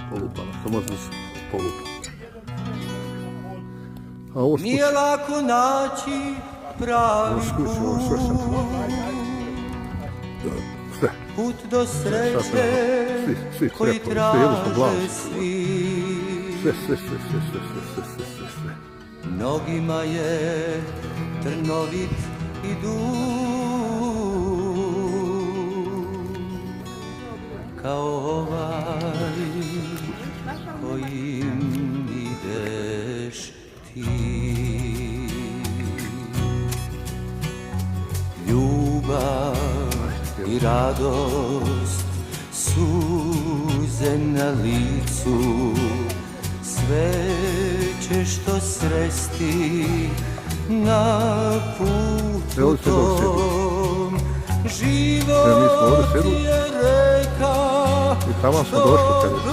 polupano, to možda se polupa. A ovo Nije lako naći pravi sve. put do sreće koji traže svi. Sve. Mnogima je trnovit i dug kao ovaj kojim ideš ti. Ljubav i radost, suze na licu, sve ćeš to sresti na putu tom. Život je reka I tamo smo došli.